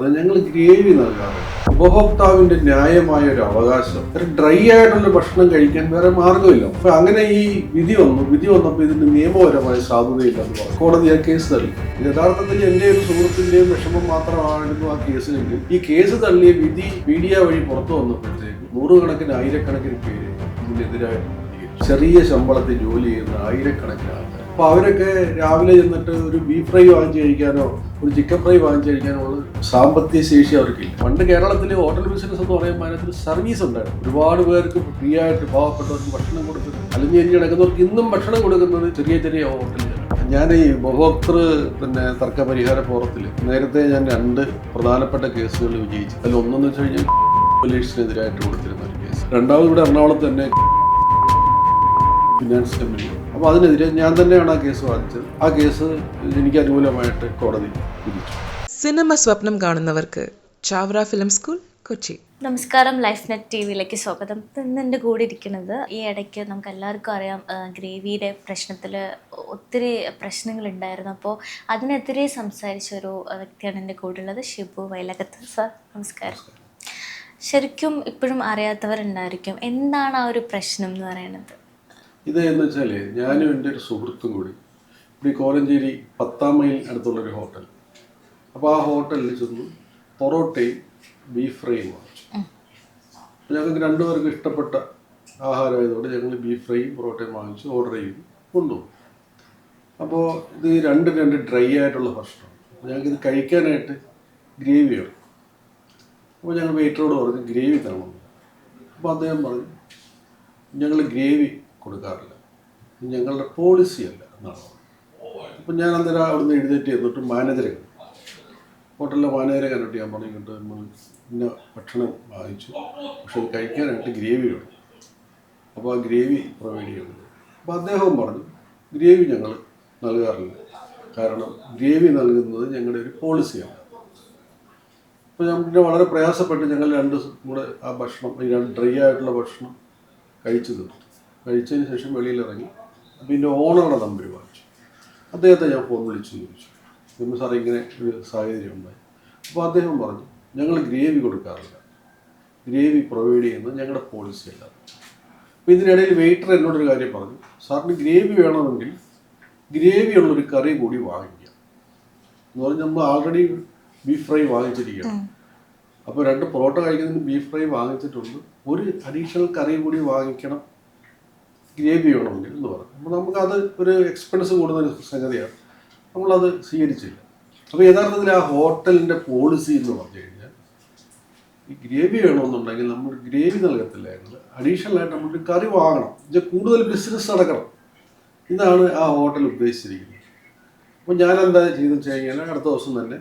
ഞങ്ങൾ ഗ്രേവി നൽകാറ് ഉപഭോക്താവിന്റെ ന്യായമായ ഒരു അവകാശം. ഡ്രൈ ആയിട്ടുള്ള ഭക്ഷണം കഴിക്കാൻ വേറെ മാർഗമില്ല. അപ്പൊ അങ്ങനെ ഈ വിധി വന്നപ്പോൾ ഇതിന് നിയമപരമായ സാധുതയില്ലെന്ന് പറഞ്ഞു കോടതി ആ കേസ് തള്ളി. യഥാർത്ഥത്തിൽ എന്റെ ഒരു സുഹൃത്തിന്റെയും വിഷമം മാത്രമായിരുന്നു ആ കേസിലെങ്കിൽ ഈ കേസ് തള്ളിയ വിധി മീഡിയ വഴി പുറത്തു വന്നപ്പോഴത്തേക്ക് നൂറുകണക്കിന് ആയിരക്കണക്കിന് പേര് ഇതിനെതിരായിട്ട് ചെറിയ ശമ്പളത്തിൽ ജോലി ചെയ്യുന്ന ആയിരക്കണക്കിന് ആൾക്കാർ. അപ്പൊ അവരൊക്കെ രാവിലെ ചെന്നിട്ട് ഒരു ബീഫ് ഫ്രൈ വാങ്ങിച്ചു കഴിക്കാനോ ഒരു ചിക്കൻ ഫ്രൈ വാങ്ങിച്ചു കഴിക്കാനോ ഉള്ള സാമ്പത്തിക ശേഷി അവർക്കില്ല. പണ്ട് കേരളത്തിലെ ഹോട്ടൽ ബിസിനസ് എന്ന് പറയുമ്പോൾ അതിനകത്ത് സർവീസ് ഉണ്ടായിരുന്നു. ഒരുപാട് പേർക്ക് ഫ്രീ ആയിട്ട് പാവപ്പെട്ടവർക്ക് ഭക്ഷണം കൊടുക്കുന്നത്, അലിഞ്ഞേരി കിടക്കുന്നവർക്ക് ഇന്നും ഭക്ഷണം കൊടുക്കുന്നത് ചെറിയ ചെറിയ ഹോട്ടലുകൾ. ഞാൻ ഈ ഉപഭോക്തൃ തർക്ക പരിഹാര ഫോറത്തിൽ നേരത്തെ ഞാൻ 2 പ്രധാനപ്പെട്ട കേസുകൾ വിജയിച്ചു. അതിൽ ഒന്നെന്ന് വെച്ച് കഴിഞ്ഞാൽ പോലീസിനെതിരായിട്ട് കൊടുത്തിരുന്ന ഒരു കേസ്. രണ്ടാമത് ഇവിടെ എറണാകുളത്ത് തന്നെ ഫിനാൻസ് കമ്പനി. അപ്പോൾ അതിനെതിരെ ഞാൻ തന്നെയാണ് ആ കേസ് വാദിച്ചത്. ആ കേസ് എനിക്ക് അനുകൂലമായിട്ട് കോടതി വിധിച്ചു. സിനിമ സ്വപ്നം കാണുന്നവർക്ക് ചാവറ ഫിലിം സ്കൂൾ, കൊച്ചി. നമസ്കാരം, ലൈഫ് നെറ്റ് TV-യിലേക്ക് സ്വാഗതം. ഇന്ന് എൻ്റെ കൂടെ ഇരിക്കുന്നത്, ഈ ഇടയ്ക്ക് നമുക്ക് എല്ലാവർക്കും അറിയാം, ഗ്രേവിയുടെ പ്രശ്നത്തിൽ ഒത്തിരി പ്രശ്നങ്ങളുണ്ടായിരുന്നു. അപ്പോൾ അതിനെതിരെ സംസാരിച്ച ഒരു വ്യക്തിയാണ് എൻ്റെ കൂടെ ഉള്ളത്, ഷിബു വയലകത്ത്. സാർ നമസ്കാരം. ശരിക്കും ഇപ്പോഴും അറിയാത്തവരുണ്ടായിരിക്കും, എന്താണ് ആ ഒരു പ്രശ്നം എന്ന് പറയുന്നത്? ഇത് എന്ന് വെച്ചാൽ ഞാനും എൻ്റെ ഒരു സുഹൃത്തും കൂടി ഇവിടെ കോലഞ്ചേരി 10-ാം മൈൽ അടുത്തുള്ളൊരു ഹോട്ടൽ. അപ്പോൾ ആ ഹോട്ടലിൽ ചെന്ന് പൊറോട്ടയും ബീഫ് ഫ്രൈയും വാങ്ങിച്ചു. ഞങ്ങൾക്ക് 2 പേർക്ക് ഇഷ്ടപ്പെട്ട ആഹാരമായതുകൊണ്ട് ഞങ്ങൾ ബീഫ് ഫ്രൈയും പൊറോട്ടയും വാങ്ങിച്ച് ഓർഡർ ചെയ്തു കൊണ്ടുപോകും. അപ്പോൾ ഇത് രണ്ട് ഡ്രൈ ആയിട്ടുള്ള ഭക്ഷണം. ഞങ്ങൾക്കിത് കഴിക്കാനായിട്ട് ഗ്രേവി വേണം. അപ്പോൾ ഞങ്ങൾ വെയിറ്ററോട് പറഞ്ഞു ഗ്രേവി തരണം. അപ്പോൾ അദ്ദേഹം പറഞ്ഞു ഞങ്ങൾ ഗ്രേവി കൊടുക്കാറില്ല, ഞങ്ങളുടെ പോളിസി അല്ല എന്നാണ്. അപ്പം ഞാൻ അന്നേരം അവിടുന്ന് എഴുന്നേറ്റ് എന്നിട്ട് മാനേജറെ കണ്ടു. ഹോട്ടലിലെ മാനേജറെ കണ്ടിട്ട് ഞാൻ പറഞ്ഞിട്ട് ഇന്ന ഭക്ഷണം വാങ്ങിച്ചു, പക്ഷെ അത് കഴിക്കാനായിട്ട് ഗ്രേവി വേണം. അപ്പോൾ ആ ഗ്രേവി പ്രൊവൈഡ് ചെയ്യുന്നത്. അപ്പോൾ അദ്ദേഹവും പറഞ്ഞു ഗ്രേവി ഞങ്ങൾ നൽകാറില്ല, കാരണം ഗ്രേവി നൽകുന്നത് ഞങ്ങളുടെ ഒരു പോളിസിയാണ്. അപ്പോൾ ഞാൻ പിന്നെ വളരെ പ്രയാസപ്പെട്ട് ഞങ്ങൾ 2 കൂടെ ആ ഭക്ഷണം, ഈ ഡ്രൈ ആയിട്ടുള്ള ഭക്ഷണം കഴിച്ചതിന് ശേഷം വെളിയിലിറങ്ങി. അപ്പോൾ ഇതിൻ്റെ ഓണറുടെ നമ്പർ വാങ്ങിച്ചു. അദ്ദേഹത്തെ ഞാൻ ഫോൺ വിളിച്ച് ചോദിച്ചു, നമ്മൾ സാറേ ഇങ്ങനെ ഒരു സാഹചര്യം ഉണ്ടായി. അപ്പോൾ അദ്ദേഹം പറഞ്ഞു ഞങ്ങൾ ഗ്രേവി കൊടുക്കാറില്ല, ഗ്രേവി പ്രൊവൈഡ് ചെയ്യുന്നത് ഞങ്ങളുടെ പോളിസി അല്ല. അപ്പോൾ ഇതിനിടയിൽ വെയിറ്റർ എന്നോടൊരു കാര്യം പറഞ്ഞു, സാറിന് ഗ്രേവി വേണമെങ്കിൽ ഗ്രേവി ഉള്ളൊരു കറി കൂടി വാങ്ങിക്കാം എന്ന് പറഞ്ഞ് നമ്മൾ ആൾറെഡി ബീഫ് ഫ്രൈ വാങ്ങിച്ചിരിക്കണം. അപ്പോൾ 2 പൊറോട്ട കഴിക്കുന്നതിന് ബീഫ് ഫ്രൈ വാങ്ങിച്ചിട്ടുണ്ട്, ഒരു അഡീഷണൽ കറി കൂടി വാങ്ങിക്കണം ഗ്രേവി വേണമെങ്കിൽ എന്ന് പറഞ്ഞു. അപ്പോൾ നമുക്കത് ഒരു എക്സ്പെൻസ് കൂടുന്ന ഒരു സംഗതിയാണ്, നമ്മളത് സ്വീകരിച്ചില്ല. അപ്പോൾ യഥാർത്ഥത്തിൽ ആ ഹോട്ടലിൻ്റെ പോളിസി എന്ന് പറഞ്ഞു കഴിഞ്ഞാൽ ഈ ഗ്രേവി വേണമെന്നുണ്ടെങ്കിൽ നമ്മൾ ഗ്രേവി നൽകത്തില്ല, ഞങ്ങൾ അഡീഷണലായിട്ട് നമ്മളൊരു കറി വാങ്ങണം, ഇത് കൂടുതൽ ബിസിനസ് നടക്കണം. ഇതാണ് ആ ഹോട്ടൽ ഉദ്ദേശിച്ചിരിക്കുന്നത്. അപ്പോൾ ഞാൻ എന്താ ചെയ്തെന്ന് വെച്ച് കഴിഞ്ഞാൽ അടുത്ത ദിവസം തന്നെ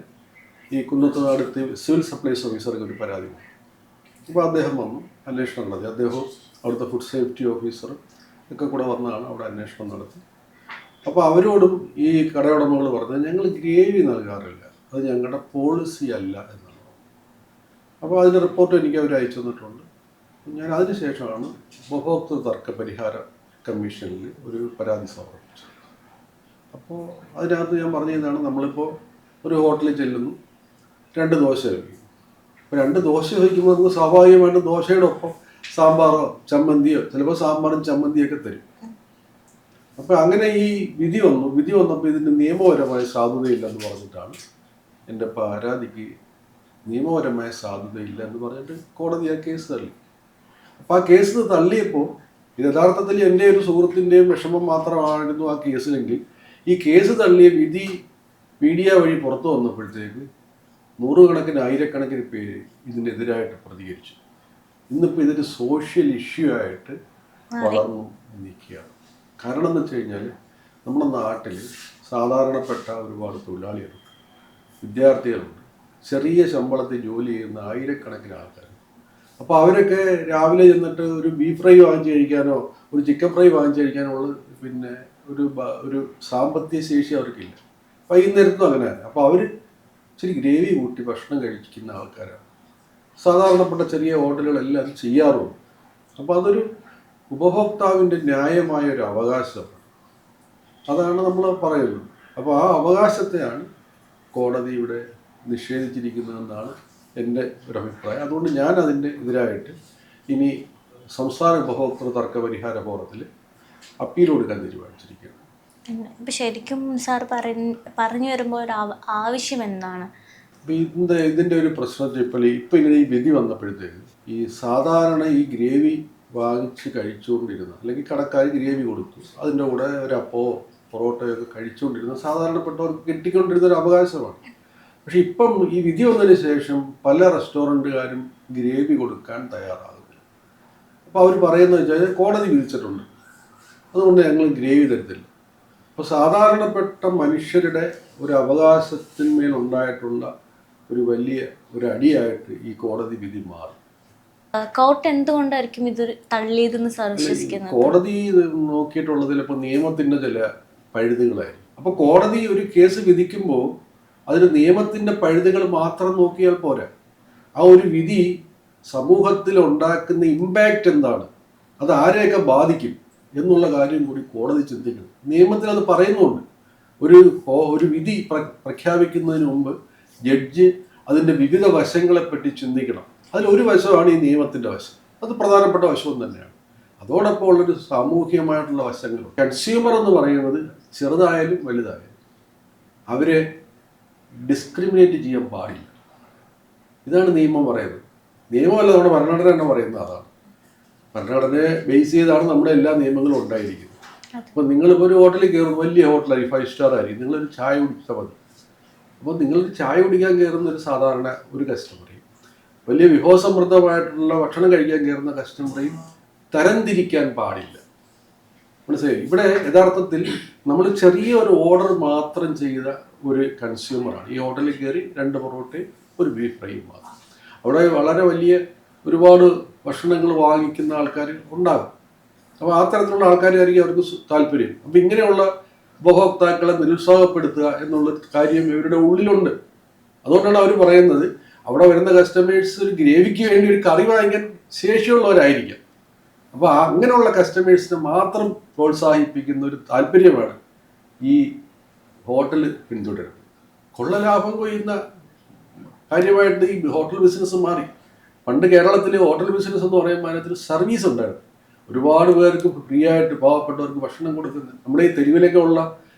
ഈ കുന്നത്തുനാട് സിവിൽ സപ്ലൈസ് ഓഫീസർക്ക് ഒരു പരാതി വന്നു. അപ്പോൾ അദ്ദേഹം വന്നു അന്വേഷണം നടത്തി. അദ്ദേഹവും അവിടുത്തെ ഫുഡ് സേഫ്റ്റി ഓഫീസർ ഒക്കെ കൂടെ വന്നാണ് അവിടെ അന്വേഷണം നടത്തി. അപ്പോൾ അവരോടും ഈ കടയുടമകൾ പറഞ്ഞത് ഞങ്ങൾ ഗ്രേവി നൽകാറില്ല, അത് ഞങ്ങളുടെ പോളിസി അല്ല എന്നാണ്. അപ്പോൾ അതിൻ്റെ റിപ്പോർട്ട് എനിക്ക് അവർ അയച്ചു തന്നിട്ടുണ്ട്. ഞാൻ അതിന് ശേഷമാണ് ഉപഭോക്തൃ തർക്ക പരിഹാര കമ്മീഷനിൽ ഒരു പരാതി സമർപ്പിച്ചത്. അപ്പോൾ അതിനകത്ത് ഞാൻ പറഞ്ഞതാണ്, നമ്മളിപ്പോൾ ഒരു ഹോട്ടലിൽ ചെല്ലുന്നു, 2 ദോശ കഴിക്കും. അപ്പോൾ 2 ദോശ കഴിക്കുമ്പോൾ നമുക്ക് സ്വാഭാവികമായിട്ടും ദോശയുടെ ഒപ്പം സാമ്പാറോ ചമ്മന്തിയോ, ചിലപ്പോൾ സാമ്പാറും ചമ്മന്തിയൊക്കെ തരും. അപ്പോൾ അങ്ങനെ ഈ വിധി വന്നപ്പോൾ ഇതിന് നിയമപരമായ സാധുതയില്ലെന്ന് പറഞ്ഞിട്ടാണ് എൻ്റെ പരാതിക്ക് നിയമപരമായ സാധുതയില്ല എന്ന് പറഞ്ഞിട്ട് കോടതി ആ കേസ് തള്ളി. അപ്പോൾ ആ കേസ് തള്ളിയപ്പോൾ യഥാർത്ഥത്തിൽ എൻ്റെ ഒരു സുഹൃത്തിൻ്റെയും വിഷമം മാത്രമായിരുന്നു ആ കേസിലെങ്കിൽ ഈ കേസ് തള്ളിയ വിധി മീഡിയ വഴി പുറത്തു വന്നപ്പോഴത്തേക്ക് നൂറുകണക്കിന് ആയിരക്കണക്കിന് പേര് ഇതിനെതിരായിട്ട് പ്രതികരിച്ചു. ഇന്നിപ്പോൾ ഇതൊരു സോഷ്യൽ ഇഷ്യൂ ആയിട്ട് വളർന്നു നിൽക്കുകയാണ്. കാരണം എന്ന് വെച്ച് കഴിഞ്ഞാൽ നമ്മുടെ നാട്ടിൽ സാധാരണപ്പെട്ട ഒരുപാട് തൊഴിലാളികളുണ്ട്, വിദ്യാർത്ഥികളുണ്ട്, ചെറിയ ശമ്പളത്തിൽ ജോലി ചെയ്യുന്ന ആയിരക്കണക്കിന് ആൾക്കാർ. അപ്പോൾ അവരൊക്കെ രാവിലെ ചെന്നിട്ട് ഒരു ബീഫ് ഫ്രൈ വാങ്ങിച്ച് കഴിക്കാനോ ഒരു ചിക്കൻ ഫ്രൈ വാങ്ങിച്ച് കഴിക്കാനോ ഉള്ള ഒരു സാമ്പത്തിക ശേഷി അവർക്കില്ല. വൈകുന്നേരത്തും അങ്ങനെയാണ്. അപ്പോൾ അവർ ഇച്ചിരി ഗ്രേവി കൂട്ടി ഭക്ഷണം കഴിക്കുന്ന ആൾക്കാരാണ്. സാധാരണപ്പെട്ട ചെറിയ ഹോട്ടലുകളെല്ലാം അത് ചെയ്യാറുണ്ട്. അപ്പോൾ അതൊരു ഉപഭോക്താവിൻ്റെ ന്യായമായ ഒരു അവകാശമാണ്, അതാണ് നമ്മൾ പറയുന്നത്. അപ്പോൾ ആ അവകാശത്തെയാണ് കോടതി ഇവിടെ നിഷേധിച്ചിരിക്കുന്നതെന്നാണ് എൻ്റെ ഒരു അഭിപ്രായം. അതുകൊണ്ട് ഞാൻ അതിൻ്റെ എതിരായിട്ട് ഇനി സംസ്ഥാന ഉപഭോക്തൃ തർക്ക പരിഹാര ഫോറത്തിൽ അപ്പീൽ കൊടുക്കാൻ തീരുമാനിച്ചിരിക്കുകയാണ്. ഇപ്പം ശരിക്കും സാർ പറഞ്ഞു വരുമ്പോൾ ഒരു ആവശ്യം എന്താണ്? അപ്പം ഇതിൻ്റെ ഒരു പ്രശ്നം ഇപ്പം ഇങ്ങനെ ഈ വിധി വന്നപ്പോഴത്തേക്ക് ഈ സാധാരണ ഈ ഗ്രേവി വാങ്ങിച്ച് കഴിച്ചുകൊണ്ടിരുന്ന, അല്ലെങ്കിൽ കടക്കാർ ഗ്രേവി കൊടുത്തു, അതിൻ്റെ കൂടെ ഒരു അപ്പോ പൊറോട്ടയൊക്കെ കഴിച്ചുകൊണ്ടിരുന്ന സാധാരണപ്പെട്ടവർക്ക് കിട്ടിക്കൊണ്ടിരുന്ന ഒരു അവകാശമാണ്. പക്ഷെ ഇപ്പം ഈ വിധി വന്നതിന് ശേഷം പല റെസ്റ്റോറൻറ്റുകാരും ഗ്രേവി കൊടുക്കാൻ തയ്യാറാകുന്നില്ല. അപ്പോൾ അവർ പറയുന്നത് വെച്ചാൽ കോടതി വിധിച്ചിട്ടുണ്ട്, അതുകൊണ്ട് ഞങ്ങൾ ഗ്രേവി തരത്തില്ല. അപ്പോൾ സാധാരണപ്പെട്ട മനുഷ്യരുടെ ഒരു അവകാശത്തിന്മേലുണ്ടായിട്ടുള്ള ഒരു വലിയ ഒരു അടിയായിട്ട് ഈ കോടതി വിധി മാറി. കോർട്ട് എന്തുകൊണ്ടായിരിക്കും ഇത് തള്ളിയതെന്ന് സാർ വിശ്വസിക്കുന്നത്? കോടതി നോക്കിയിട്ടുള്ളതിൽ ഇപ്പോൾ നിയമത്തിൻ്റെ ചില പഴുതുകളായിരിക്കും. അപ്പോൾ കോടതി ഒരു കേസ് വിധിക്കുമ്പോൾ അതിന് നിയമത്തിൻ്റെ പഴുതുകൾ മാത്രം നോക്കിയാൽ പോരാ. ആ ഒരു വിധി സമൂഹത്തിൽ ഉണ്ടാക്കുന്ന ഇമ്പാക്റ്റ് എന്താണ്, അത് ആരെയൊക്കെ ബാധിക്കും എന്നുള്ള കാര്യം കൂടി കോടതി ചിന്തിക്കണം. നിയമത്തിൽ അത് പറയുന്നുണ്ട്. ഒരു വിധി പ്രഖ്യാപിക്കുന്നതിന് മുമ്പ് ജഡ്ജ് അതിൻ്റെ വിവിധ വശങ്ങളെപ്പറ്റി ചിന്തിക്കണം. അതിലൊരു വശമാണ് ഈ നിയമത്തിൻ്റെ വശം. അത് പ്രധാനപ്പെട്ട വശവും തന്നെയാണ്. അതോടൊപ്പം ഉള്ളൊരു സാമൂഹികമായിട്ടുള്ള വശങ്ങളും. കൺസ്യൂമർ എന്ന് പറയുന്നത് ചെറുതായാലും വലുതായാലും അവരെ ഡിസ്ക്രിമിനേറ്റ് ചെയ്യാൻ പാടില്ല. ഇതാണ് നിയമം പറയുന്നത്. നിയമമല്ല, നമ്മുടെ ഭരണഘടന തന്നെ പറയുന്നത് അതാണ്. ഭരണഘടനയെ ബേസ് ചെയ്താണ് നമ്മുടെ എല്ലാ നിയമങ്ങളും ഉണ്ടായിരിക്കുന്നത്. അപ്പോൾ നിങ്ങളിപ്പോൾ ഒരു ഹോട്ടലിൽ കയറും, വലിയ ഹോട്ടലായിരിക്കും, 5 സ്റ്റാർ ആയിരിക്കും, നിങ്ങളൊരു ചായ കുടിച്ചാൽ മതി. അപ്പോൾ നിങ്ങളൊരു ചായ കുടിക്കാൻ കയറുന്ന ഒരു സാധാരണ ഒരു കസ്റ്റമറേയും വലിയ വിഭവസമൃദ്ധമായിട്ടുള്ള ഭക്ഷണം കഴിക്കാൻ കയറുന്ന കസ്റ്റമറേയും തരംതിരിക്കാൻ പാടില്ല. മനസ്സിലായി? ഇവിടെ യഥാർത്ഥത്തിൽ നമ്മൾ ചെറിയൊരു ഓർഡർ മാത്രം ചെയ്ത ഒരു കൺസ്യൂമറാണ്. ഈ ഹോട്ടലിൽ കയറി 2 പൊറോട്ടയും ഒരു ബീഫ് ഫ്രൈയും മാത്രം. അവിടെ വളരെ വലിയ ഒരുപാട് ഭക്ഷണങ്ങൾ വാങ്ങിക്കുന്ന ആൾക്കാർ ഉണ്ടാകും. അപ്പോൾ ആ തരത്തിലുള്ള ആൾക്കാരായിരിക്കും അവർക്ക് താല്പര്യം. അപ്പോൾ ഇങ്ങനെയുള്ള ഉപഭോക്താക്കളെ നിരുത്സാഹപ്പെടുത്തുക എന്നുള്ള കാര്യം ഇവരുടെ ഉള്ളിലുണ്ട്. അതുകൊണ്ടാണ് അവർ പറയുന്നത് അവിടെ വരുന്ന കസ്റ്റമേഴ്സ് ഒരു ഗ്രേവിക്ക് വേണ്ടി ഒരു കറി വാങ്ങിക്കാൻ ശേഷിയുള്ളവരായിരിക്കാം. അപ്പോൾ അങ്ങനെയുള്ള കസ്റ്റമേഴ്സിനെ മാത്രം പ്രോത്സാഹിപ്പിക്കുന്ന ഒരു താല്പര്യമാണ് ഈ ഹോട്ടൽ പിന്തുടരുന്നത്. കൊള്ളലാഭം കൊയ്യുന്ന കാര്യമായിട്ട് ഈ ഹോട്ടൽ ബിസിനസ് മാറി. പണ്ട് കേരളത്തിൽ ഹോട്ടൽ ബിസിനസ് എന്ന് പറയുമ്പോൾ അതിനകത്തൊരു സർവീസ് ഉണ്ടായിരുന്നു. ഒരുപാട് പേർക്ക് ഫ്രീ ആയിട്ട് പാവപ്പെട്ടവർക്ക് ഭക്ഷണം കൊടുക്കുന്നത്. നമ്മുടെ ഈ തെരുവിലൊക്കെ ഉള്ള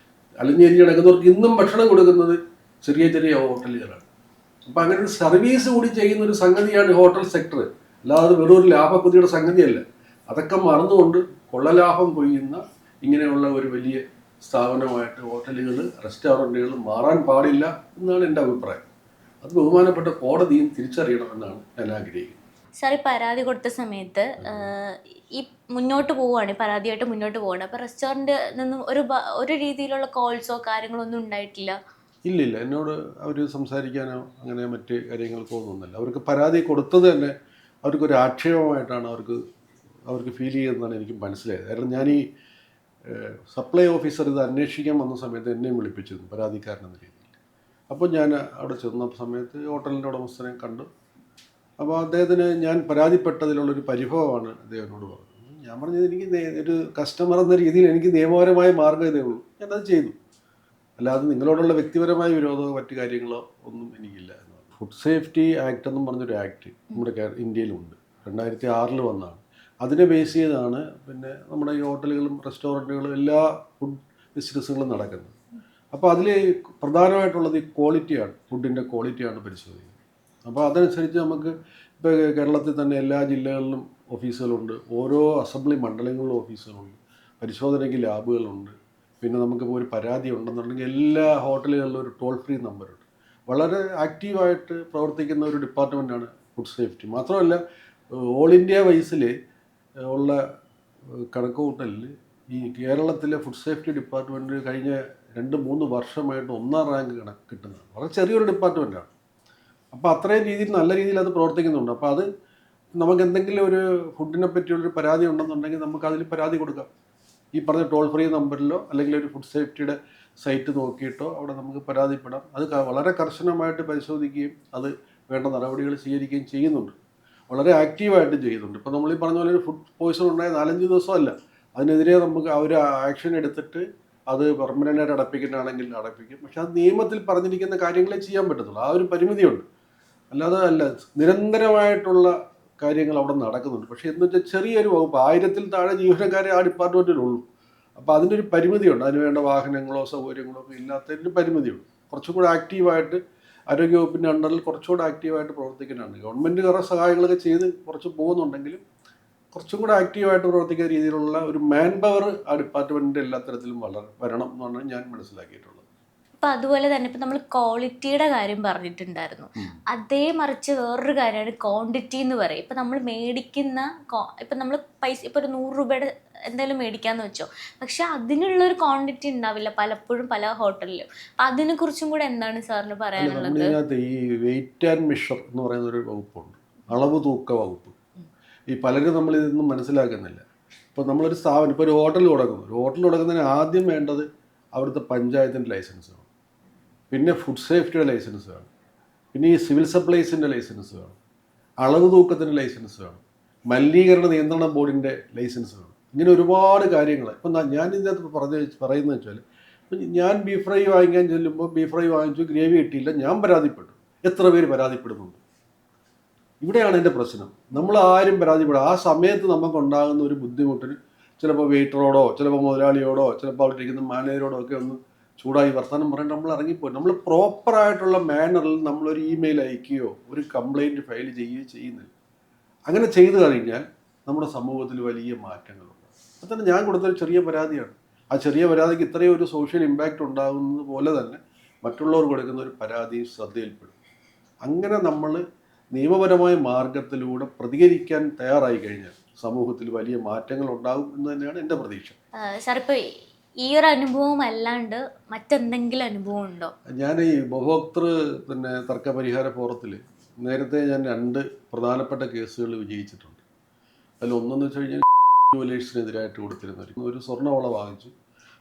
അലഞ്ഞേരി കിടക്കുന്നവർക്ക് ഇന്നും ഭക്ഷണം കൊടുക്കുന്നത് ചെറിയ ചെറിയ ഹോട്ടലുകളാണ്. അപ്പം അങ്ങനെ ഒരു സർവീസ് കൂടി ചെയ്യുന്ന ഒരു സംഗതിയാണ് ഹോട്ടൽ സെക്ടർ. അല്ലാതെ വെറും ഒരു ലാഭക്കുതിയുടെ സംഗതിയല്ല. അതൊക്കെ മറന്നുകൊണ്ട് കൊള്ളലാഭം കൊയ്യുന്ന ഇങ്ങനെയുള്ള ഒരു വലിയ സ്ഥാപനമായിട്ട് ഹോട്ടലുകൾ, റെസ്റ്റോറൻറ്റുകൾ മാറാൻ പാടില്ല എന്നാണ് എൻ്റെ അഭിപ്രായം. അത് ബഹുമാനപ്പെട്ട കോടതിയും തിരിച്ചറിയണമെന്നാണ് ഞാൻ ആഗ്രഹിക്കുന്നത്. സാർ ഈ പരാതി കൊടുത്ത സമയത്ത് ഈ മുന്നോട്ട് പോവുകയാണ്, പരാതിയായിട്ട് മുന്നോട്ട് പോവുകയാണ്. അപ്പോൾ റെസ്റ്റോറൻറ്റ് നിന്നും ഒരു രീതിയിലുള്ള കോൾസോ കാര്യങ്ങളോ ഒന്നും ഉണ്ടായിട്ടില്ല? ഇല്ലില്ല, എന്നോട് അവർ സംസാരിക്കാനോ അങ്ങനെ മറ്റ് കാര്യങ്ങൾക്കോ ഒന്നുമില്ല. അവർക്ക് പരാതി കൊടുത്തത് തന്നെ അവർക്കൊരു ആക്ഷേപമായിട്ടാണ് അവർക്ക് ഫീൽ ചെയ്യുന്നതാണ് എനിക്ക് മനസ്സിലായത്. കാരണം ഞാൻ ഈ സപ്ലൈ ഓഫീസർ ഇത് അന്വേഷിക്കാൻ വന്ന സമയത്ത് എന്നെയും വിളിപ്പിച്ചിരുന്നു പരാതിക്കാരനെന്ന രീതിയിൽ. അപ്പോൾ ഞാൻ അവിടെ ചെന്ന സമയത്ത് ഹോട്ടലിൻ്റെ ഉടമസ്ഥനെ കണ്ടു. അപ്പോൾ അദ്ദേഹത്തിന് ഞാൻ പരാതിപ്പെട്ടതിലുള്ളൊരു പരിഭവമാണ് അദ്ദേഹത്തിനോട് പറഞ്ഞത്. ഞാൻ പറഞ്ഞത് എനിക്ക് ഒരു കസ്റ്റമർ എന്ന രീതിയിൽ എനിക്ക് നിയമപരമായ മാർഗ്ഗം ഇതേ ഉള്ളൂ, ഞാനത് ചെയ്തു. അല്ലാതെ നിങ്ങളോടുള്ള വ്യക്തിപരമായ വിരോധമോ മറ്റു കാര്യങ്ങളോ ഒന്നും എനിക്കില്ല എന്ന് പറഞ്ഞു. ഫുഡ് സേഫ്റ്റി ആക്ട് എന്നും പറഞ്ഞൊരു ആക്ട് നമ്മുടെ ഇന്ത്യയിലുണ്ട്, 2006 വന്നതാണ്. അതിനെ ബേസ് ചെയ്താണ് പിന്നെ നമ്മുടെ ഈ ഹോട്ടലുകളും റെസ്റ്റോറൻറ്റുകളും എല്ലാ ഫുഡ് ബിസിനസ്സുകളും നടക്കുന്നത്. അപ്പോൾ അതിൽ പ്രധാനമായിട്ടുള്ളത് ഈ ക്വാളിറ്റിയാണ്, ഫുഡിൻ്റെ ക്വാളിറ്റിയാണ് പരിശോധിക്കുന്നത്. അപ്പോൾ അതനുസരിച്ച് നമുക്ക് ഇപ്പോൾ കേരളത്തിൽ തന്നെ എല്ലാ ജില്ലകളിലും ഓഫീസുകളുണ്ട്, ഓരോ അസംബ്ലി മണ്ഡലങ്ങളിലും ഓഫീസുകളുണ്ട്, പരിശോധനയ്ക്ക് ലാബുകളുണ്ട്. പിന്നെ നമുക്കിപ്പോൾ ഒരു പരാതി ഉണ്ടെന്നുണ്ടെങ്കിൽ എല്ലാ ഹോട്ടലുകളിലും ഒരു ടോൾ ഫ്രീ നമ്പറുണ്ട്. വളരെ ആക്റ്റീവായിട്ട് പ്രവർത്തിക്കുന്ന ഒരു ഡിപ്പാർട്ട്മെൻറ്റാണ് ഫുഡ് സേഫ്റ്റി. മാത്രമല്ല ഓൾ ഇന്ത്യ വൈസിൽ ഉള്ള കണക്കുകൂട്ടലിൽ ഈ കേരളത്തിലെ ഫുഡ് സേഫ്റ്റി ഡിപ്പാർട്ട്മെൻറ്റ് കഴിഞ്ഞ 2-3 വർഷമായിട്ട് 1ാം റാങ്ക് കിട്ടുന്നതാണ്. വളരെ ചെറിയൊരു ഡിപ്പാർട്ട്മെൻറ്റാണ്. അപ്പോൾ അത്രയും രീതിയിൽ നല്ല രീതിയിൽ അത് പ്രവർത്തിക്കുന്നുണ്ട്. അപ്പോൾ അത് നമുക്ക് എന്തെങ്കിലും ഒരു ഫുഡിനെ പറ്റിയുള്ളൊരു പരാതി ഉണ്ടെന്നുണ്ടെങ്കിൽ നമുക്ക് അതിൽ പരാതി കൊടുക്കാം. ഈ പറഞ്ഞ ടോൾ ഫ്രീ നമ്പറിലോ അല്ലെങ്കിൽ ഒരു ഫുഡ് സേഫ്റ്റിയുടെ സൈറ്റ് നോക്കിയിട്ടോ അവിടെ നമുക്ക് പരാതിപ്പെടാം. അത് വളരെ കർശനമായിട്ട് പരിശോധിക്കുകയും അത് വേണ്ട നടപടികൾ സ്വീകരിക്കുകയും ചെയ്യുന്നുണ്ട്. വളരെ ആക്റ്റീവായിട്ട് ചെയ്യുന്നുണ്ട്. ഇപ്പോൾ നമ്മൾ ഈ പറഞ്ഞ പോലെ ഒരു ഫുഡ് പോയ്സൺ ഉണ്ടായ 4-5 ദിവസമല്ല, അതിനെതിരെ നമുക്ക് അവർ ആക്ഷൻ എടുത്തിട്ട് അത് പെർമനൻ്റായിട്ട് അടപ്പിക്കുന്നതാണെങ്കിൽ അടപ്പിക്കും. പക്ഷെ അത് നിയമത്തിൽ പറഞ്ഞിരിക്കുന്ന കാര്യങ്ങളെ ചെയ്യാൻ പറ്റത്തുള്ളൂ. ആ ഒരു പരിമിതിയുണ്ട്. അല്ലാതെ അല്ല, നിരന്തരമായിട്ടുള്ള കാര്യങ്ങൾ അവിടെ നടക്കുന്നുണ്ട്. പക്ഷേ എന്ന് വെച്ചാൽ ചെറിയൊരു വകുപ്പ്, 1000-ൽ താഴെ ജീവനക്കാരെ ആ ഡിപ്പാർട്ട്മെൻറ്റിലുള്ളൂ. അപ്പോൾ അതിനൊരു പരിമിതിയുണ്ട്. അതിന് വേണ്ട വാഹനങ്ങളോ സൗകര്യങ്ങളോ ഒക്കെ ഇല്ലാത്തതിന് പരിമിതിയുണ്ട്. കുറച്ചും കൂടെ ആക്റ്റീവായിട്ട് ആരോഗ്യവകുപ്പിൻ്റെ അണ്ടറിൽ കുറച്ചുകൂടെ ആക്റ്റീവായിട്ട് പ്രവർത്തിക്കാനാണ്. ഗവൺമെൻറ് കുറേ സഹായങ്ങളൊക്കെ ചെയ്ത് കുറച്ച് പോകുന്നുണ്ടെങ്കിലും കുറച്ചും കൂടെ ആക്റ്റീവായിട്ട് പ്രവർത്തിക്കുന്ന രീതിയിലുള്ള ഒരു മാൻ പവർ ആ ഡിപ്പാർട്ട്മെൻറ്റിൻ്റെ എല്ലാ തരത്തിലും വരണം എന്നാണ് ഞാൻ മനസ്സിലാക്കിയിട്ടുള്ളത്. ഇപ്പം അതുപോലെ തന്നെ ഇപ്പം നമ്മൾ ക്വാളിറ്റിയുടെ കാര്യം പറഞ്ഞിട്ടുണ്ടായിരുന്നു. അതേ മറിച്ച് വേറൊരു കാര്യമാണ് ക്വാണ്ടിറ്റി എന്ന് പറയും. ഇപ്പം നമ്മൾ മേടിക്കുന്ന ഇപ്പം നമ്മൾ പൈസ ഇപ്പം ഒരു 100 രൂപയുടെ എന്തായാലും മേടിക്കാമെന്ന് വെച്ചോ, പക്ഷെ അതിനുള്ളൊരു ക്വാണ്ടിറ്റി ഉണ്ടാവില്ല പലപ്പോഴും പല ഹോട്ടലിലും. അപ്പം അതിനെക്കുറിച്ചും കൂടെ എന്താണ് സാറിന് പറയാനുള്ളത്? ഇതിനകത്ത് ഈ വെയിറ്റ് ആൻഡ് മെഷർ എന്ന് പറയുന്ന ഒരു വകുപ്പുണ്ട്, അളവ് തൂക്ക വകുപ്പ്. ഈ പലരും നമ്മൾ ഇതൊന്നും മനസ്സിലാക്കുന്നില്ല. ഇപ്പോൾ നമ്മളൊരു സ്ഥാപനം, ഇപ്പോൾ ഒരു ഹോട്ടൽ തുടങ്ങുന്നതിന് ആദ്യം വേണ്ടത് അവിടുത്തെ പഞ്ചായത്തിൻ്റെ ലൈസൻസ് വേണം, പിന്നെ ഫുഡ് സേഫ്റ്റിയുടെ ലൈസൻസ് വേണം, പിന്നെ ഈ സിവിൽ സപ്ലൈസിൻ്റെ ലൈസൻസ് വേണം, അളവ് തൂക്കത്തിൻ്റെ ലൈസൻസ് വേണം, മലിനീകരണ നിയന്ത്രണ ബോർഡിൻ്റെ ലൈസൻസ് വേണം. ഇങ്ങനെ ഒരുപാട് കാര്യങ്ങൾ. ഇപ്പം ഞാൻ ഇതിനകത്ത് പറയുന്നത് വെച്ചാൽ, ഞാൻ ബീഫ് ഫ്രൈ വാങ്ങിക്കാൻ ചെല്ലുമ്പോൾ ബീഫ് ഫ്രൈ വാങ്ങിച്ചു, ഗ്രേവി കിട്ടിയില്ല, ഞാൻ പരാതിപ്പെട്ടു. എത്ര പേര് പരാതിപ്പെടുന്നുണ്ട്? ഇവിടെയാണ് എൻ്റെ പ്രശ്നം. നമ്മൾ ആരും പരാതിപ്പെടുക. ആ സമയത്ത് നമുക്കുണ്ടാകുന്ന ഒരു ബുദ്ധിമുട്ടിന് ചിലപ്പോൾ വെയിറ്ററോടോ ചിലപ്പോൾ മുതലാളിയോടോ ചിലപ്പോൾ അവിടെ ഇരിക്കുന്ന മാനേജറോടോ ഒക്കെ ഒന്ന് ചൂടായി വർത്തമാനം പറഞ്ഞിട്ട് നമ്മൾ ഇറങ്ങിപ്പോയി. നമ്മൾ പ്രോപ്പറായിട്ടുള്ള മാനറിൽ നമ്മളൊരു ഇമെയിൽ അയക്കുകയോ ഒരു കംപ്ലയിൻറ്റ് ഫയൽ ചെയ്യുകയോ ചെയ്യുന്നില്ല. അങ്ങനെ ചെയ്തു കഴിഞ്ഞാൽ നമ്മുടെ സമൂഹത്തിൽ വലിയ മാറ്റങ്ങളുണ്ട്. അതുതന്നെ ഞാൻ കൊടുത്തൊരു ചെറിയ പരാതിയാണ്. ആ ചെറിയ പരാതിക്ക് ഇത്രയും ഒരു സോഷ്യൽ ഇമ്പാക്റ്റ് ഉണ്ടാകുന്നത് പോലെ തന്നെ മറ്റുള്ളവർ കൊടുക്കുന്ന ഒരു പരാതി ശ്രദ്ധയിൽപ്പെടും. അങ്ങനെ നമ്മൾ നിയമപരമായ മാർഗത്തിലൂടെ പ്രതികരിക്കാൻ തയ്യാറായി കഴിഞ്ഞാൽ സമൂഹത്തിൽ വലിയ മാറ്റങ്ങൾ ഉണ്ടാകും എന്ന് തന്നെയാണ് എൻ്റെ പ്രതീക്ഷ. സാർ, ഇപ്പോൾ ഈ ഒരു അനുഭവം അല്ലാണ്ട് മറ്റെന്തെങ്കിലും അനുഭവം ഉണ്ടോ? ഞാൻ ഈ ഉപഭോക്തൃ തർക്ക പരിഹാര ഫോറത്തിൽ നേരത്തെ ഞാൻ 2 പ്രധാനപ്പെട്ട കേസുകൾ വിജയിച്ചിട്ടുണ്ട്. അതിൽ ഒന്നെന്ന് വെച്ച് കഴിഞ്ഞാൽ ജുവലേഴ്സിനെതിരായിട്ട് കൊടുത്തിരുന്ന ഒരു സ്വർണ്ണവള വാങ്ങിച്ചു,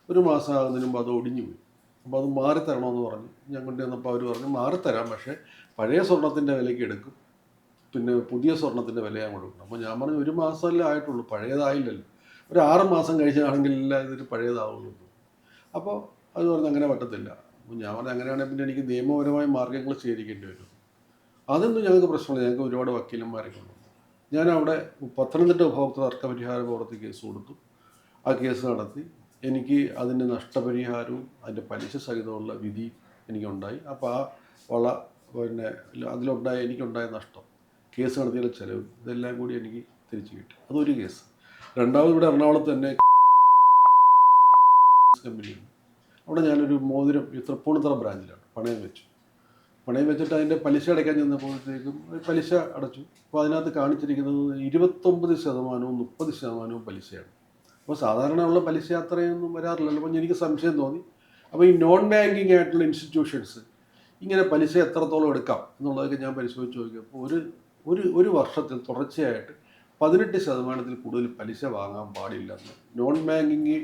ഒരു മാസം ആകുന്നതിന് മുമ്പ് അത് ഒടിഞ്ഞു പോയി. അപ്പോൾ അത് മാറിത്തരണമെന്ന് പറഞ്ഞു. ഞാൻ കൊണ്ടുവന്നപ്പോൾ അവർ പറഞ്ഞു മാറിത്തരാം, പക്ഷേ പഴയ സ്വർണത്തിൻ്റെ വിലയ്ക്ക് എടുക്കും, പിന്നെ പുതിയ സ്വർണത്തിൻ്റെ വില ഞാൻ കൊടുക്കണം. അപ്പോൾ ഞാൻ പറഞ്ഞു 1 മാസമല്ലേ ആയിട്ടുള്ളൂ, പഴയതായില്ലല്ലോ, ഒരു 6 മാസം കഴിച്ചാണെങ്കിൽ ഇതൊരു പഴയതാവുള്ളൂ. അപ്പോൾ അത് പറഞ്ഞു അങ്ങനെ പറ്റത്തില്ല. അപ്പോൾ ഞാൻ പറഞ്ഞു അങ്ങനെയാണെങ്കിൽ പിന്നെ എനിക്ക് നിയമപരമായ മാർഗ്ഗങ്ങൾ സ്വീകരിക്കേണ്ടി വരും. അതൊന്നും ഞങ്ങൾക്ക് പ്രശ്നമില്ല, ഞങ്ങൾക്ക് ഒരുപാട് വക്കീലന്മാരൊക്കെ ഉണ്ട്. ഞാൻ അവിടെ പത്തനംതിട്ട ഉപഭോക്തൃ തർക്ക പരിഹാര കോടതി കേസ് കൊടുത്തു. ആ കേസ് നടത്തി എനിക്ക് അതിൻ്റെ നഷ്ടപരിഹാരവും അതിൻ്റെ പലിശ സഹിതമുള്ള വിധി എനിക്കുണ്ടായി. അപ്പോൾ ആ വള എനിക്കുണ്ടായ നഷ്ടം, കേസ് നടത്തിയുള്ള ചിലവ്, ഇതെല്ലാം കൂടി എനിക്ക് തിരിച്ചു കിട്ടി. അതൊരു കേസ്. രണ്ടാമത് ഇവിടെ എറണാകുളത്ത് തന്നെ കമ്പനിയുണ്ട്. അവിടെ ഞാനൊരു മോതിരം തൃപ്പൂണിത്തറ ബ്രാഞ്ചിലാണ് പണയം വെച്ചിട്ട് അതിൻ്റെ പലിശ അടയ്ക്കാൻ ചെന്നപ്പോഴത്തേക്കും പലിശ അടച്ചു. അപ്പോൾ അതിനകത്ത് കാണിച്ചിരിക്കുന്നത് 29%, 30% പലിശയാണ്. അപ്പോൾ സാധാരണയുള്ള പലിശ അത്രയൊന്നും വരാറില്ലല്ലോ. അപ്പോൾ എനിക്ക് സംശയം തോന്നി. അപ്പോൾ ഈ നോൺ ബാങ്കിങ് ആയിട്ടുള്ള ഇൻസ്റ്റിറ്റ്യൂഷൻസ് ഇങ്ങനെ പലിശ എത്രത്തോളം എടുക്കാം എന്നുള്ളതൊക്കെ ഞാൻ പരിശോധിച്ച് നോക്കിയപ്പോൾ ഒരു വർഷത്തിൽ തുടർച്ചയായിട്ട് 18% കൂടുതൽ പലിശ വാങ്ങാൻ പാടില്ലെന്ന് നോൺ ബാങ്കിങ്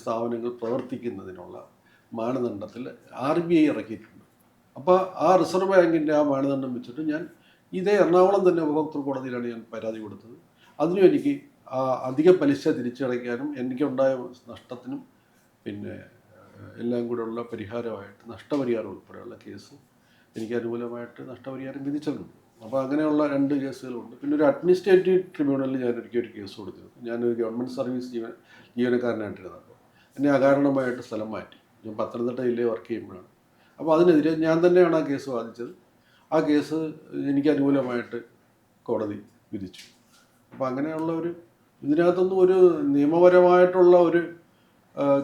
സ്ഥാപനങ്ങൾ പ്രവർത്തിക്കുന്നതിനുള്ള മാനദണ്ഡത്തിൽ RBI ഇറക്കിയിട്ടുണ്ട്. അപ്പോൾ ആ റിസർവ് ബാങ്കിൻ്റെ ആ മാനദണ്ഡം വെച്ചിട്ട് ഞാൻ ഇതേ എറണാകുളം തന്നെ ഉപഭോക്തൃ കോടതിയിലാണ് ഞാൻ പരാതി കൊടുത്തത്. അതിനും എനിക്ക് ആ അധിക പലിശ തിരിച്ചടയ്ക്കാനും എനിക്കുണ്ടായ നഷ്ടത്തിനും എല്ലാം കൂടെയുള്ള പരിഹാരമായിട്ട് നഷ്ടപരിഹാരം ഉൾപ്പെടെയുള്ള കേസ് എനിക്ക് അനുകൂലമായിട്ട് നഷ്ടപരിഹാരം വിധിച്ചിട്ടുണ്ട്. അപ്പോൾ അങ്ങനെയുള്ള 2 കേസുകളുണ്ട്. പിന്നെ ഒരു അഡ്മിനിസ്ട്രേറ്റീവ് ട്രിബ്യൂണലിൽ ഞാനൊരിക്കൽ ഒരു കേസ് കൊടുത്തിരുന്നു. ഞാനൊരു ഗവൺമെൻറ് സർവീസ് ജീവനക്കാരനായിട്ടിരുന്നപ്പോൾ എന്നെ അകാരണമായിട്ട് സ്ഥലം മാറ്റി. ഞാൻ പത്തനംതിട്ട ജില്ലയിൽ വർക്ക് ചെയ്യുമ്പോഴാണ്. അപ്പോൾ അതിനെതിരെ ഞാൻ തന്നെയാണ് ആ കേസ് വാദിച്ചത്. ആ കേസ് എനിക്ക് അനുകൂലമായിട്ട് കോടതി വിധിച്ചു. അപ്പോൾ അങ്ങനെയുള്ള ഇതിനകത്തൊന്നും ഒരു നിയമപരമായിട്ടുള്ള ഒരു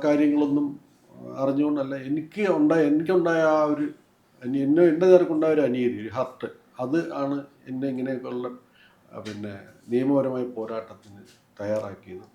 കാര്യങ്ങളൊന്നും അറിഞ്ഞുകൊണ്ടല്ല. എനിക്കുണ്ടായ ആ എൻ്റെ നേർക്കുണ്ടായ ഒരു അനീതി, ഒരു ഹർട്ട്, അത് ആണ് എന്നെ ഇങ്ങനെയൊക്കെയുള്ള നിയമപരമായ പോരാട്ടത്തിന് തയ്യാറാക്കിയത്.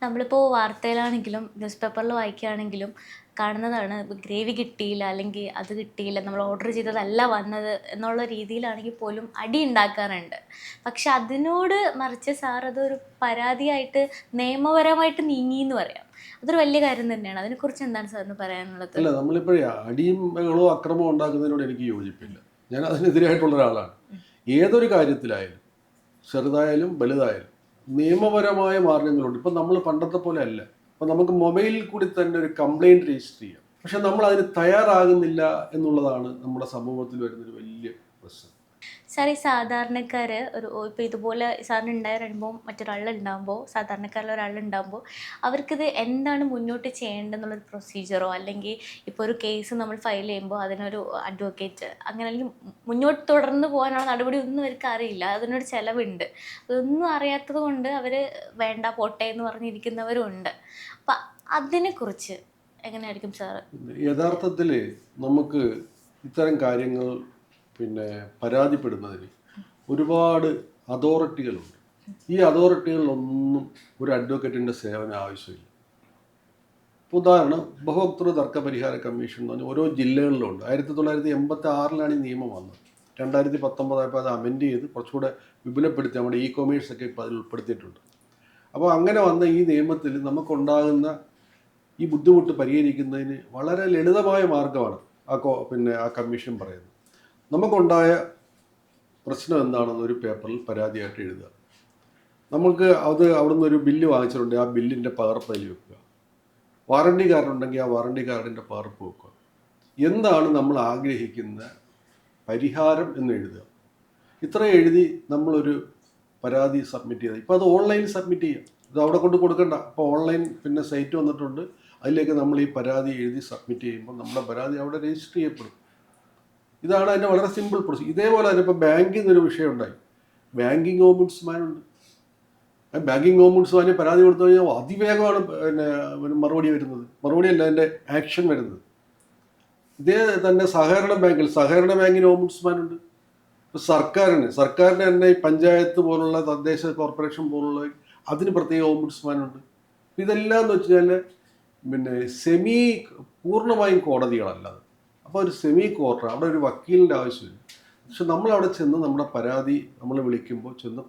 നമ്മളിപ്പോൾ വാർത്തയിലാണെങ്കിലും ന്യൂസ് പേപ്പറിൽ വായിക്കുകയാണെങ്കിലും കാണുന്നതാണ്, ഗ്രേവി കിട്ടിയില്ല അല്ലെങ്കിൽ അത് കിട്ടിയില്ല, നമ്മൾ ഓർഡർ ചെയ്തതല്ല വന്നത് എന്നുള്ള രീതിയിലാണെങ്കിൽ പോലും അടി ഉണ്ടാക്കാറുണ്ട്. പക്ഷെ അതിനോട് മറിച്ച് സാർ അതൊരു പരാതിയായിട്ട് നിയമപരമായിട്ട് നീങ്ങി എന്ന് പറയാം. അതൊരു വലിയ കാര്യം തന്നെയാണ്. അതിനെക്കുറിച്ച് എന്താണ് സാറിന് പറയാനുള്ളത്? അല്ല, നമ്മളിപ്പോഴേ അടിയും ബഹളവും അക്രമവും ഉണ്ടാക്കുന്നതിനോട് എനിക്ക് യോജിപ്പില്ല. ഞാൻ അതിനെതിരായിട്ടുള്ള ഒരാളാണ്. ഏതൊരു കാര്യത്തിലായാലും ചെറുതായാലും വലുതായാലും നിയമപരമായ മാർഗങ്ങളുണ്ട്. ഇപ്പം നമ്മൾ പണ്ടത്തെ പോലെ അല്ല. അപ്പോൾ നമുക്ക് മൊബൈലിൽ കൂടി തന്നെ ഒരു കംപ്ലൈൻറ്റ് രജിസ്റ്റർ ചെയ്യാം. പക്ഷെ നമ്മൾ അതിന് തയ്യാറാകുന്നില്ല എന്നുള്ളതാണ് നമ്മുടെ സമൂഹത്തിൽ വരുന്നൊരു വലിയ പ്രശ്നം. സാർ, ഈ സാധാരണക്കാർ ഇപ്പോൾ ഇതുപോലെ സാറിന് ഉണ്ടായ അനുഭവം മറ്റൊരാളുണ്ടാകുമ്പോൾ, സാധാരണക്കാരിൽ ഒരാളുണ്ടാകുമ്പോൾ അവർക്കിത് എന്താണ് മുന്നോട്ട് ചെയ്യേണ്ടതെന്നുള്ളൊരു പ്രൊസീജിയറോ, അല്ലെങ്കിൽ ഇപ്പോൾ ഒരു കേസ് നമ്മൾ ഫയൽ ചെയ്യുമ്പോൾ അതിനൊരു അഡ്വക്കേറ്റ് അങ്ങനെ അല്ലെങ്കിൽ മുന്നോട്ട് തുടർന്ന് പോകാനുള്ള നടപടി ഒന്നും അവർക്ക് അറിയില്ല, അതിനൊരു ചിലവുണ്ട്. അതൊന്നും അറിയാത്തത് കൊണ്ട് അവർ വേണ്ട പോട്ടെ എന്ന് പറഞ്ഞിരിക്കുന്നവരും ഉണ്ട്. അപ്പം അതിനെക്കുറിച്ച് എങ്ങനെയായിരിക്കും സാർ? യഥാർത്ഥത്തിൽ നമുക്ക് ഇത്തരം കാര്യങ്ങൾ പരാതിപ്പെടുന്നതിന് ഒരുപാട് അതോറിറ്റികളുണ്ട്. ഈ അതോറിറ്റികളിലൊന്നും ഒരു അഡ്വക്കേറ്റിൻ്റെ സേവനം ആവശ്യമില്ല. ഉദാഹരണം, ഉപഭോക്തൃ തർക്ക പരിഹാര കമ്മീഷൻ എന്ന് പറഞ്ഞാൽ ഓരോ ജില്ലകളിലുണ്ട്. 1986 ഈ നിയമം വന്നത്. 2019 അത് അമെൻഡ് ചെയ്ത് കുറച്ചുകൂടെ വിപുലപ്പെടുത്തി നമ്മുടെ കൊമേഴ്സൊക്കെ ഇപ്പോൾ അതിൽ ഉൾപ്പെടുത്തിയിട്ടുണ്ട്. അപ്പോൾ അങ്ങനെ വന്ന ഈ നിയമത്തിൽ നമുക്കുണ്ടാകുന്ന ഈ ബുദ്ധിമുട്ട് പരിഹരിക്കുന്നതിന് വളരെ ലളിതമായ മാർഗ്ഗമാണ് ആ കമ്മീഷൻ പറയുന്നത്. നമുക്കുണ്ടായ പ്രശ്നം എന്താണെന്ന് ഒരു പേപ്പറിൽ പരാതിയായിട്ട് എഴുതുക. നമുക്ക് അവിടുന്ന് ഒരു ബില്ല് വാങ്ങിച്ചിട്ടുണ്ടെങ്കിൽ ആ ബില്ലിൻ്റെ പകർപ്പ് അതിൽ വെക്കുക. വാറണ്ടി കാർഡ് ഉണ്ടെങ്കിൽ ആ വാറണ്ടി കാർഡിൻ്റെ പകർപ്പ് വെക്കുക. എന്താണ് നമ്മൾ ആഗ്രഹിക്കുന്ന പരിഹാരം എന്ന് എഴുതുക. ഇത്ര എഴുതി നമ്മളൊരു പരാതി സബ്മിറ്റ് ചെയ്താൽ, ഇപ്പോൾ അത് ഓൺലൈനിൽ സബ്മിറ്റ് ചെയ്യാം. ഇത് അവിടെ കൊണ്ട് കൊടുക്കണ്ട. അപ്പോൾ ഓൺലൈൻ സൈറ്റ് വന്നിട്ടുണ്ട്. അതിലേക്ക് നമ്മൾ ഈ പരാതി എഴുതി സബ്മിറ്റ് ചെയ്യുമ്പോൾ നമ്മുടെ പരാതി അവിടെ രജിസ്റ്റർ ചെയ്യപ്പെടും. ഇതാണ് അതിൻ്റെ വളരെ സിമ്പിൾ പ്രോസസ്. ഇതേപോലെ തന്നെ ഇപ്പോൾ ബാങ്കിൽ നിന്നൊരു വിഷയം ഉണ്ടായി. ബാങ്കിങ് ഓംബുഡ്സ്മാനുണ്ട്. ബാങ്കിങ് ഓംബുഡ്സ്മാന് പരാതി കൊടുത്തു കഴിഞ്ഞാൽ അതിവേഗമാണ് മറുപടി വരുന്നത്. മറുപടിയല്ല, അതിൻ്റെ ആക്ഷൻ വരുന്നത്. ഇതേ തന്നെ സഹകരണ ബാങ്കിന് ഓംബുഡ്സ്മാനുണ്ട്. ഇപ്പോൾ സർക്കാരിന് തന്നെ ഈ പഞ്ചായത്ത് പോലുള്ള തദ്ദേശ കോർപ്പറേഷൻ പോലുള്ള അതിന് പ്രത്യേക ഓംബുഡ്സ്മാനുണ്ട്. ഇതെല്ലാം എന്ന് വെച്ച് കഴിഞ്ഞാൽ പൂർണ്ണമായും കോടതികളല്ലാതെ. അപ്പോൾ ഒരു സെമി കോർട്ടർ, അവിടെ ഒരു വക്കീലിൻ്റെ ആവശ്യമില്ല. പക്ഷെ നമ്മളവിടെ ചെന്ന് നമ്മുടെ പരാതി നമ്മൾ വിളിക്കുമ്പോൾ ചെന്ന്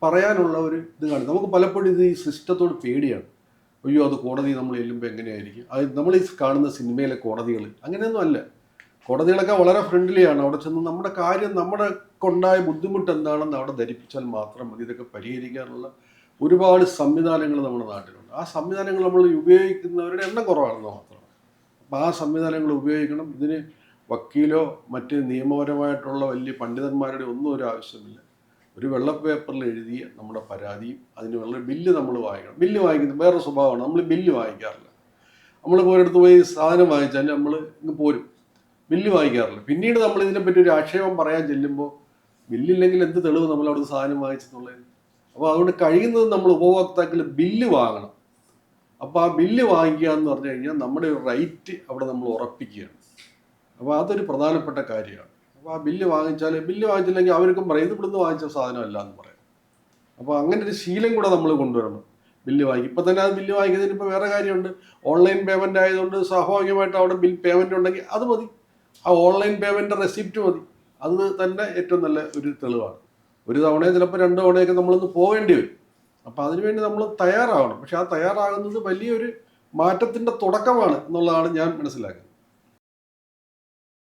പറയാനുള്ള ഒരു ഇത് കാണും. നമുക്ക് പലപ്പോഴും ഇത് ഈ സിസ്റ്റത്തോട് പേടിയാണ്. അയ്യോ, അത് കോടതി നമ്മൾ ചെല്ലുമ്പോൾ എങ്ങനെയായിരിക്കും. അത് നമ്മൾ ഈ കാണുന്ന സിനിമയിലെ കോടതികൾ അങ്ങനെയൊന്നും അല്ല. കോടതികളൊക്കെ വളരെ ഫ്രണ്ട്ലിയാണ്. അവിടെ ചെന്ന് നമ്മുടെ കാര്യം, നമ്മുടെ കൊണ്ടായ ബുദ്ധിമുട്ട് എന്താണെന്ന് അവിടെ ധരിപ്പിച്ചാൽ മാത്രം മതി. ഇതൊക്കെ പരിഹരിക്കാനുള്ള ഒരുപാട് സംവിധാനങ്ങൾ നമ്മുടെ നാട്ടിലുണ്ട്. ആ സംവിധാനങ്ങൾ നമ്മൾ ഉപയോഗിക്കുന്നവരുടെ എണ്ണം കുറവാണെന്ന് മാത്രമാണ്. അപ്പോൾ ആ സംവിധാനങ്ങൾ ഉപയോഗിക്കണം. ഇതിന് വക്കീലോ മറ്റ് നിയമപരമായിട്ടുള്ള വലിയ പണ്ഡിതന്മാരുടെ ഒന്നും ഒരു ആവശ്യമില്ല. ഒരു വെള്ള പേപ്പറിൽ എഴുതിയ നമ്മുടെ പരാതിയും അതിനുള്ള ബില്ല് നമ്മൾ വാങ്ങിക്കണം. ബില്ല് വാങ്ങിക്കുന്നത് വേറൊരു സ്വഭാവമാണ്. നമ്മൾ ബില്ല് വാങ്ങിക്കാറില്ല. നമ്മൾ പോരടുത്ത് പോയി സാധനം വാങ്ങിച്ചാൽ നമ്മൾ ഇങ്ങ് പോരും. ബില്ല് വാങ്ങിക്കാറില്ല. പിന്നീട് നമ്മൾ ഇതിനെപ്പറ്റി ഒരു ആക്ഷേപം പറയാൻ ചെല്ലുമ്പോൾ ബില്ലില്ലെങ്കിൽ എന്ത് തെളിവ് നമ്മൾ അവിടുന്ന് സാധനം വാങ്ങിച്ചെന്നുള്ളത്. അപ്പോൾ അതുകൊണ്ട് കഴിയുന്നത് നമ്മൾ ഉപഭോക്താക്കൾ ബില്ല് വാങ്ങണം. അപ്പോൾ ആ ബില്ല് വാങ്ങിക്കുക എന്ന് പറഞ്ഞു കഴിഞ്ഞാൽ നമ്മുടെ ഒരു റൈറ്റ് അവിടെ നമ്മൾ ഉറപ്പിക്കുകയാണ്. അപ്പോൾ അതൊരു പ്രധാനപ്പെട്ട കാര്യമാണ്. അപ്പോൾ ആ ബില്ല് വാങ്ങിച്ചില്ലെങ്കിൽ അവർക്കും പറയും ഇത് ഇവിടുന്ന് വാങ്ങിച്ച സാധനമല്ല എന്ന് പറയും. അപ്പോൾ അങ്ങനെ ഒരു ശീലം കൂടെ നമ്മൾ കൊണ്ടുവരണം. ബില്ല് വാങ്ങി ഇപ്പോൾ തന്നെ അത് ബില്ല് വാങ്ങിക്കുന്നതിന് ഇപ്പോൾ വേറെ കാര്യമുണ്ട്. ഓൺലൈൻ പേയ്മെൻ്റ് ആയതുകൊണ്ട് സ്വാഭാവികമായിട്ട് അവിടെ ബിൽ പേയ്മെൻ്റ് ഉണ്ടെങ്കിൽ അത് മതി. ആ ഓൺലൈൻ പേയ്മെൻ്റ് റെസിപ്റ്റ് മതി. അത് തന്നെ ഏറ്റവും നല്ല ഒരു തെളിവാണ്. ഒരു തവണയോ ചിലപ്പോൾ 2 തവണയൊക്കെ നമ്മളൊന്ന് പോകേണ്ടി വരും. അപ്പോൾ അതിനുവേണ്ടി നമ്മൾ തയ്യാറാവണം. പക്ഷെ ആ തയ്യാറാകുന്നത് വലിയൊരു മാറ്റത്തിൻ്റെ തുടക്കമാണ് എന്നുള്ളതാണ് ഞാൻ മനസ്സിലാക്കുന്നത്.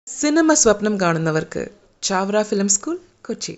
സിനിമ സ്വപ്നം കാണുന്നവർക്ക് ചാവറ ഫിലിം സ്കൂൾ, കൊച്ചി.